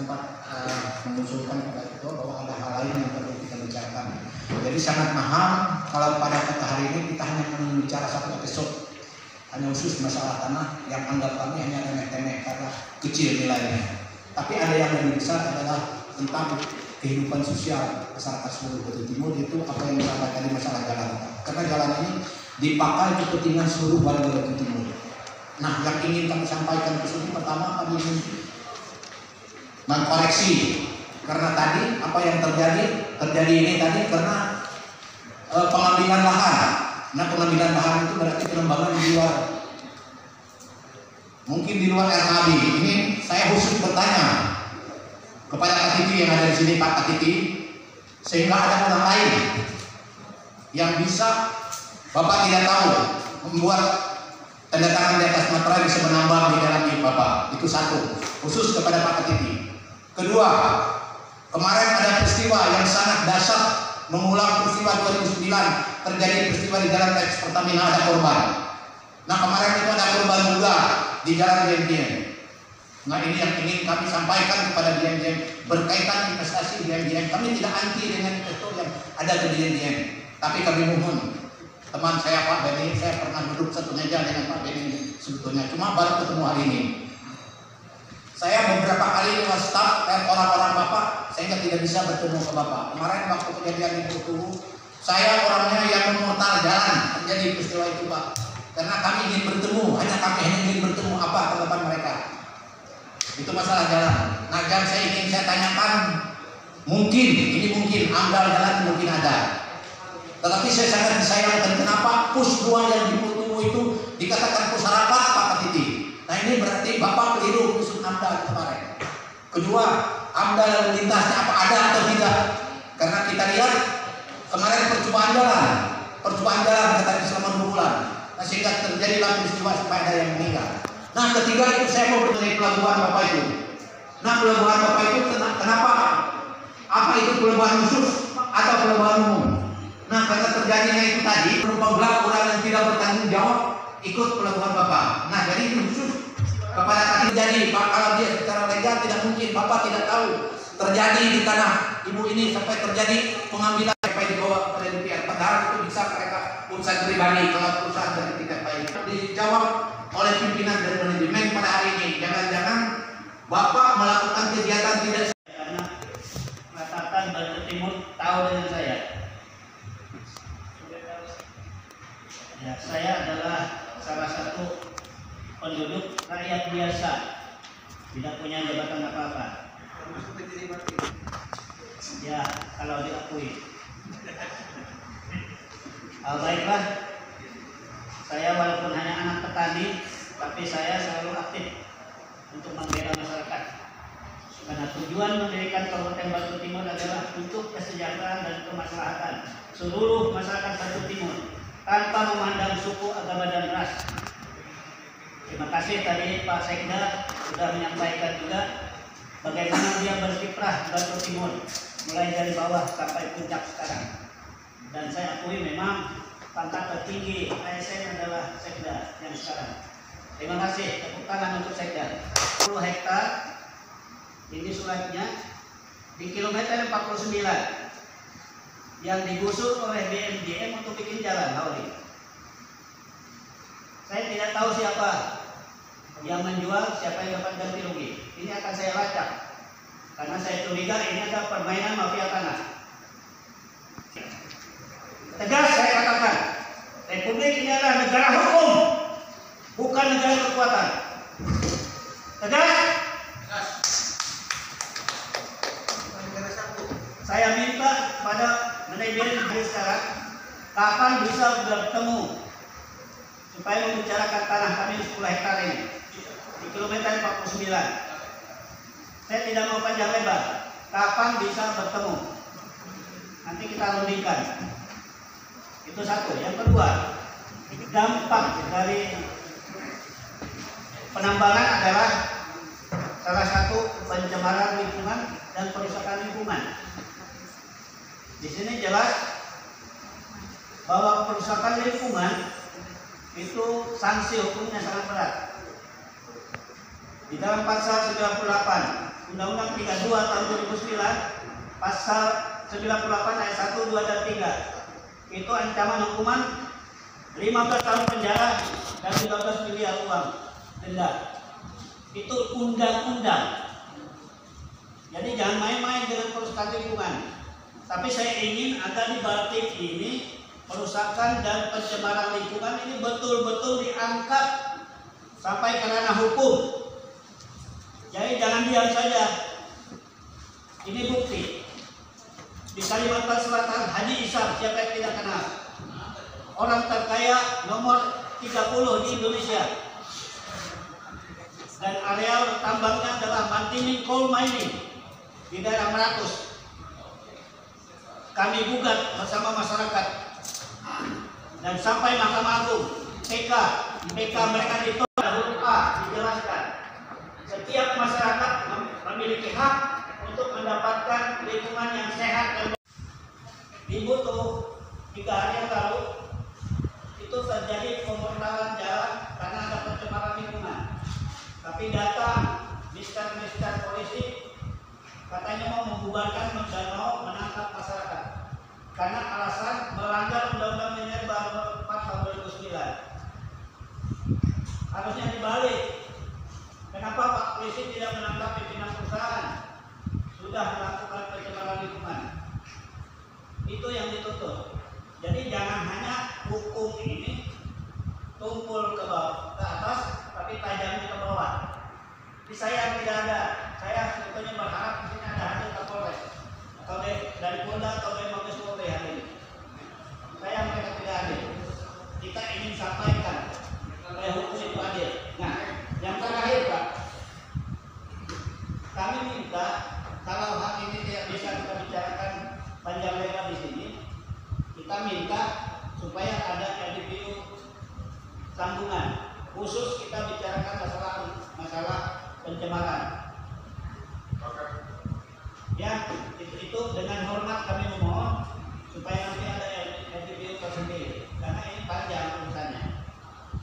sempat mengusulkan kepada Ketua bahwa ada hal lain yang perlu kita bicarakan. Jadi sangat mahal kalau pada hari ini kita hanya membicara satu episode, hanya khusus masalah tanah yang anggap kami hanya remeh-temeh karena kecil nilainya. Tapi ada yang lebih besar adalah tentang kehidupan sosial masyarakat seluruh Batu Timur, itu apa yang disampaikan di masalah jalan. Karena jalan ini dipakai kepentingan seluruh warga Batu Timur. Nah, yang ingin kami sampaikan di sini pertama kami ingin mengkoreksi karena tadi apa yang terjadi ini tadi karena pengambilan lahan. Nah, pengambilan lahan itu berarti pengembangan di luar, mungkin di luar RHB. Ini saya khusus bertanya kepada Pak Titi yang ada di sini, Pak Titi, sehingga ada orang lain yang bisa Bapak tidak tahu membuat tanda tangan di atas materai bisa menambah di dalam diri Bapak. Itu satu, khusus kepada Pak Titi. Kedua, kemarin ada peristiwa yang sangat dahsyat mengulang peristiwa 2009, terjadi peristiwa di jalan Teks Pertamina, ada korban. Nah, kemarin itu ada korban juga di jalan Dieng-Dieng. Nah, ini yang ingin kami sampaikan kepada Dieng-Dieng berkaitan investasi Dieng-Dieng. Kami tidak anti dengan investor yang ada di Dieng-Dieng, tapi kami mohon teman saya Pak Beni, saya pernah duduk satu meja dengan Pak Beni sebetulnya, cuma baru ketemu hari ini. Saya beberapa kali dengan staf dan orang-orang Bapak, sehingga tidak bisa bertemu ke Bapak. Kemarin waktu kejadian di Bengkulu, saya orangnya yang memutar jalan terjadi peristiwa itu Pak. Karena kami ingin bertemu, hanya ingin bertemu, apa tanggapan mereka. Itu masalah jalan. Nah, yang saya tanyakan, mungkin AMDAL jalan mungkin ada. Tetapi saya sangat disayangkan kenapa pus 2 yang di Bengkulu itu dikatakan pus harapan Pak Titi. Nah, ini berarti Bapak keliru khusus AMDAL kemarin. Kedua, AMDAL lalu lintasnya apa ada atau tidak? Karena kita lihat kemarin percobaan jalan katanya selama 2 bulan. Nah, sehingga terjadilah peristiwa sampai ada yang meninggal. Nah, ketiga itu saya mau mengenai pelabuhan Bapak itu. Nah, pelabuhan Bapak itu kenapa? Apa itu pelabuhan khusus atau pelabuhan umum? Nah, karena terjadinya itu tadi penumpang gelap orang yang tidak bertanggung jawab ikut pelabuhan Bapak. Nah, jadi itu khusus kepada tadi terjadi Pak, kalau dia secara legal tidak mungkin Bapak tidak tahu terjadi di tanah ibu ini sampai terjadi pengambilan sampai dibawa kepada DPR. Padahal itu bisa mereka urusan pribadi kalau perusahaan dari tingkat baik. Dijawab oleh pimpinan dan manajemen pada hari ini. Jangan-jangan Bapak melakukan kegiatan tidak karena Kecamatan Batu Timur tahu dengan saya. Ya, saya adalah salah satu penduduk rakyat biasa, tidak punya jabatan apa-apa. Ya, kalau diakui. Baiklah, saya walaupun hanya anak petani, tapi saya selalu aktif untuk membela masyarakat. Karena tujuan mendirikan Kabupaten Batu Timur adalah untuk kesejahteraan dan kemaslahatan seluruh masyarakat Batu Timur tanpa memandang suku, agama, dan ras. Terima kasih tadi Pak Sekda sudah menyampaikan juga bagaimana dia berkiprah di Batu Timur mulai dari bawah sampai puncak sekarang. Dan saya akui memang pangkat tertinggi ASN adalah Sekda yang sekarang. Terima kasih, tepuk tangan untuk Sekda. 10 hektar ini suratnya di kilometer 49 yang digusur oleh BMGM untuk bikin jalan Hauli. Saya tidak tahu siapa yang menjual, siapa yang dapat ganti rugi. Ini akan saya lacak karena saya curiga ini ada permainan mafia tanah. Tegas saya katakan, Republik ini adalah negara hukum, bukan negara kekuatan. Tegas. Saya minta pada manajemen dari sekarang kapan bisa bertemu supaya membicarakan tanah kami 10 hektar ini di kilometer 49. Saya tidak mau panjang lebar. Kapan bisa bertemu? Nanti kita rundingkan. Itu satu. Yang kedua, dampak dari penambangan adalah salah satu pencemaran lingkungan dan perusakan lingkungan. Di sini jelas bahwa perusakan lingkungan itu sanksi hukumnya sangat berat. Di dalam pasal 98 Undang-Undang 32 tahun 2009 pasal 98 ayat 1, 2, dan 3 itu ancaman hukuman 15 tahun penjara dan 15 miliar uang denda. Itu undang-undang. Jadi jangan main-main dengan perusahaan lingkungan. Tapi saya ingin agar di Baltim ini perusahaan dan pencemaran lingkungan ini betul-betul diangkat sampai ke ranah hukum. Jadi jangan diam saja. Ini bukti. Di Kalimantan Selatan, Haji Isham, siapa yang tidak kenal? Orang terkaya nomor 30 di Indonesia. Dan areal tambangnya adalah Mantining Coal Mining di daerah Meratus. Kami gugat bersama masyarakat dan sampai Mahkamah Agung. PK mereka ditolak. Huruf A dijelaskan setiap masyarakat memiliki hak untuk mendapatkan lingkungan yang sehat dan di Butuh 3 hari yang lalu itu terjadi pembongkaran jalan karena ada pencemaran lingkungan. Tapi data mister polisi katanya mau membubarkan dan mau menangkap masyarakat karena alasan melanggar Undang-Undang Minerba Nomor 4 Tahun 2009. Harusnya dibalik. Kenapa Pak Polisi tidak menangkap pimpinan perusahaan sudah melakukan pencemaran lingkungan? Itu yang dituntut. Jadi jangan hanya hukum ini tumpul ke bawah, ke atas, tapi tajamnya ke bawah. Di saya tidak ada. Saya sebetulnya berharap di sini ada hasil Kapolres atau dari Polda atau dari Mabes Polri hari ini. Mereka tidak adil. Kita ingin sampaikan supaya hukum itu adil. Nah, yang terakhir Pak, kami minta kalau hal ini tidak bisa kita bicarakan panjang lebar di sini, kita minta supaya ada LDPU sambungan khusus kita bicarakan masalah pencemaran. Ya, itu dengan hormat kami memohon supaya nanti ada LDPU tersendiri karena ini panjang urusannya.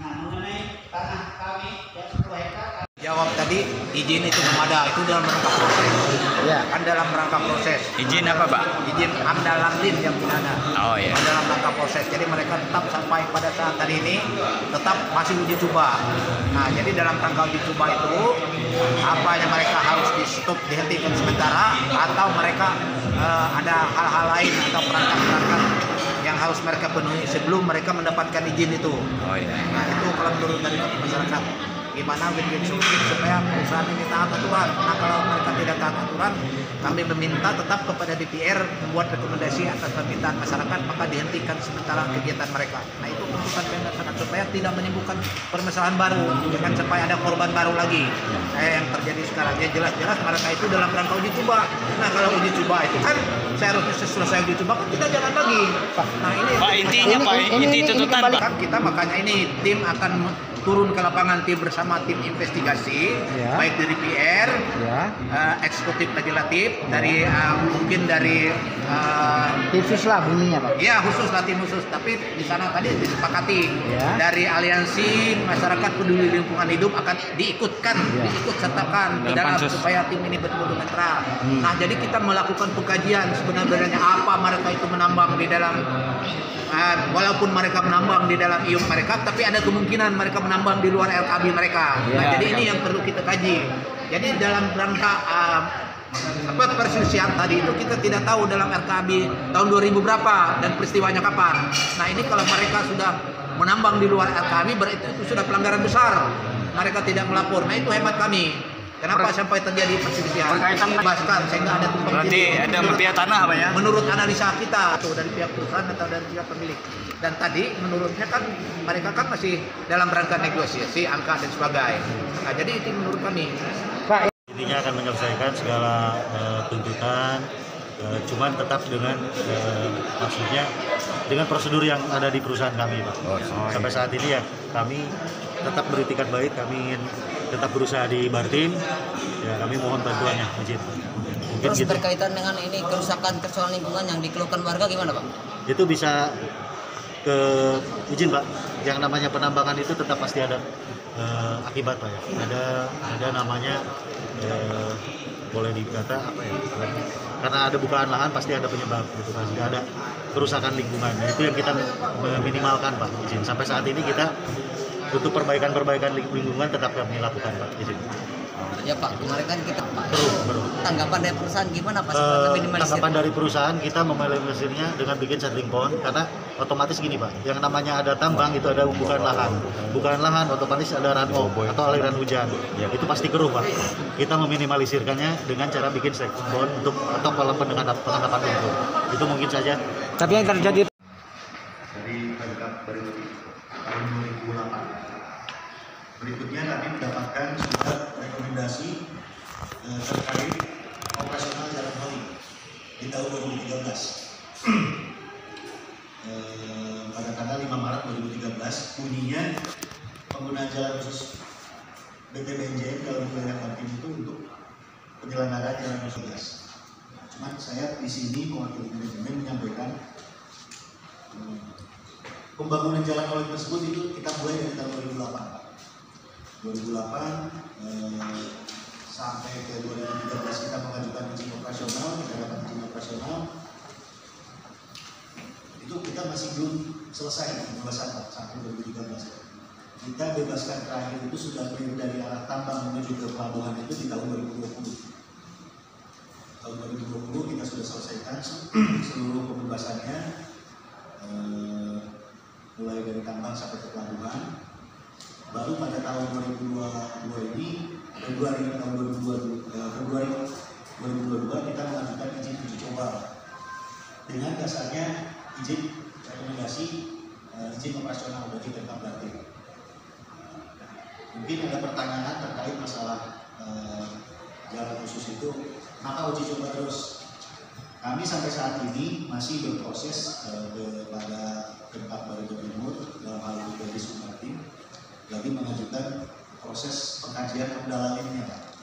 Nah, mengenai tanah kami yang 10 hektar. Jawab tadi izin itu belum ada, itu dalam rangka proses. Ya. Kan dalam rangka proses. Izin apa, Pak? Izin AMDAL Lamdim yang pidana. Oh iya. Dalam rangka proses. Jadi mereka tetap sampai pada saat hari ini tetap masih uji coba. Nah, jadi dalam rangka uji coba itu apa yang mereka harus di stop, dihentikan sementara, atau mereka ada hal-hal lain atau perangkat-perangkat yang harus mereka penuhi sebelum mereka mendapatkan izin itu. Oh iya. Nah, itu kalau menurut dari masyarakat, gimana win-win solution supaya perusahaan ini taat aturan. Nah, kalau mereka tidak taat aturan, kami meminta tetap kepada DPR membuat rekomendasi atas permintaan masyarakat, maka dihentikan sementara kegiatan mereka. Nah, itu tuntutan Pemda sangat supaya tidak menimbulkan permasalahan baru, jangan sampai ada korban baru lagi kayak yang terjadi sekarang. Ya jelas-jelas mereka itu dalam rangka uji coba. Nah, kalau uji coba itu kan seharusnya selesai uji coba kan kita jalan lagi. Nah, ini Pak, intinya Pak, inti tuntutan Pak. kan kita makanya ini tim akan turun ke lapangan, tim bersama tim investigasi, Ya. baik dari PR, Ya. eksekutif legislatif, dari mungkin dari Tim sus lah bunyinya, Pak. ya khusus lah, tim khusus. Tapi di sana tadi disepakati Ya. dari aliansi masyarakat peduli lingkungan hidup akan diikutkan, Ya. diikut sertakan di Dalam dalam pansus. supaya tim ini betul-betul netral. Nah, jadi kita melakukan pengkajian sebenarnya apa mereka itu menambang di dalam. Walaupun mereka menambang di dalam iup mereka, tapi ada kemungkinan mereka menambang di luar LKB mereka. Nah, Ya. jadi ini yang perlu kita kaji. Jadi dalam rangka perselisihan tadi itu kita tidak tahu dalam LKB tahun 2000 berapa dan peristiwanya kapan. Nah, ini kalau mereka sudah menambang di luar LKB berarti itu sudah pelanggaran besar. Mereka tidak melapor. Nah, itu hemat kami. Kenapa sampai terjadi perselisihan? Bahkan sehingga ada tumpang Berarti tindih. ada mafia tanah, Pak ya? Menurut analisa kita atau dari pihak perusahaan atau dari pihak pemilik. Dan tadi menurutnya kan mereka kan masih dalam rangka negosiasi angka dan sebagainya. Nah, jadi itu menurut kami. Intinya akan menyelesaikan segala tuntutan, cuman tetap dengan maksudnya dengan prosedur yang ada di perusahaan kami, Pak. Sampai saat ini ya kami tetap beritikat baik, kami ingin tetap berusaha di Baltim. Ya, kami mohon bantuannya, izin. Mungkin Terus gitu. berkaitan dengan ini kerusakan lingkungan yang dikeluhkan warga gimana, Pak? Itu bisa ke izin, Pak. Yang namanya penambangan itu tetap pasti ada akibat, Pak ya. Ada namanya boleh dikata apa ya, karena ada bukaan lahan pasti ada penyebab gitu kan, nggak ada kerusakan lingkungan. Nah, itu yang kita minimalkan Pak, izin. Sampai saat ini kita untuk perbaikan lingkungan tetap kami lakukan Pak, izin. Ya Pak, kemarin kan kita Baru. tanggapan dari perusahaan gimana Pak? Tanggapan dari perusahaan kita meminimalisirnya dengan bikin settling pond, karena otomatis gini Pak, yang namanya ada tambang itu ada bukaan lahan otomatis ada runoff atau aliran hujan, itu pasti keruh Pak. Kita meminimalisirkannya dengan cara bikin settling pond untuk atau kolam pengendapan lumpur. Itu mungkin saja. Tapi yang terjadi Dari Pemkab Barimuti tahun 2008. Berikutnya kami mendapatkan surat rekomendasi terkait operasional jalan tol di tahun 2013. Pada tanggal 5 Maret 2013 bunyinya penggunaan jalan khusus BTBNJ dalam wilayah Banten itu untuk penyelenggaraan jalan khusus. Cuman saya di sini mewakili manajemen menyampaikan pembangunan jalan tol tersebut itu kita mulai dari tahun 2008 sampai ke 2013 kita mengajukan izin operasional, kita dapat izin operasional. Itu kita masih belum selesai pembahasan sampai 2013. Kita bebaskan terakhir itu sudah dari arah tambang menuju ke pelabuhan itu di tahun 2020. Tahun 2020 kita sudah selesaikan seluruh pembebasannya, mulai dari tambang sampai ke pelabuhan. Baru pada tahun 2022 ini, Februari tahun 2022 kita mengajukan izin uji coba dengan dasarnya izin rekomendasi izin operasional dari Pemkab Banten. Mungkin ada pertanyaan terkait masalah jalan khusus itu, maka uji coba terus. Kami sampai saat ini masih berproses kepada Pemkab Barimuti Timur dalam hal ini dari Sumartin lagi mengajukan proses pengkajian AMDAL lainnya, Pak.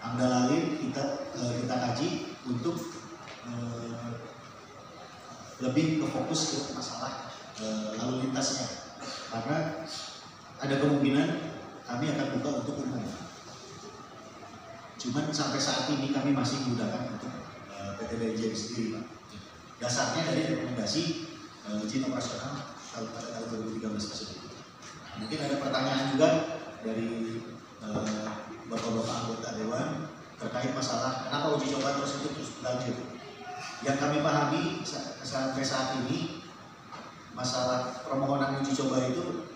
AMDAL lain kita kaji untuk lebih ke fokus ke masalah lalu lintasnya, karena ada kemungkinan kami akan buka untuk umum. Cuman sampai saat ini kami masih menggunakan untuk PTBNJ sendiri, Pak. Dasarnya dari rekomendasi izin operasional pada tahun 2013 tersebut. Mungkin ada pertanyaan juga dari bapak-bapak anggota Dewan terkait masalah kenapa uji coba terus berlanjut. Yang kami pahami sampai saat ini masalah permohonan uji coba itu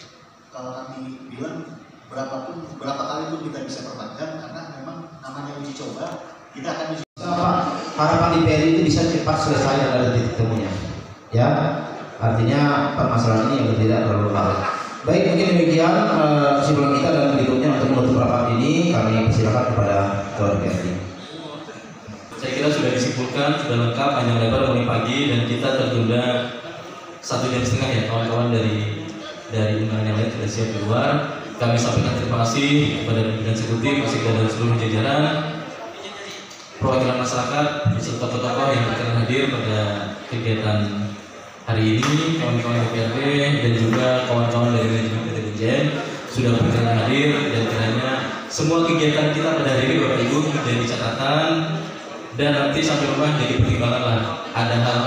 kalau kami bilang berapa kali pun kita bisa perpanjang, karena memang namanya uji coba kita akan uji. Harapan DPR itu bisa cepat selesai ada titik temunya, ya. Artinya permasalahan ini yang tidak terlalu lama. Baik, mungkin demikian kesimpulan kita, dan berikutnya untuk menutup rapat ini kami persilakan kepada Ketua DPRD. Saya kira sudah disimpulkan, sudah lengkap, panjang lebar mulai pagi, dan kita tertunda 1,5 jam ya kawan-kawan dari undangan yang lain sudah siap di luar. Kami sampaikan terima kasih kepada pimpinan eksekutif, masih dan seluruh jajaran, perwakilan masyarakat, beserta tokoh yang berkenan hadir pada kegiatan hari ini, kawan-kawan DPRD dan juga kawan-kawan dari manajemen PTBNJ sudah berkenan hadir, dan kiranya semua kegiatan kita pada hari ini Bapak Ibu menjadi catatan dan nanti sampai rumah jadi pertimbangan lah, ada hal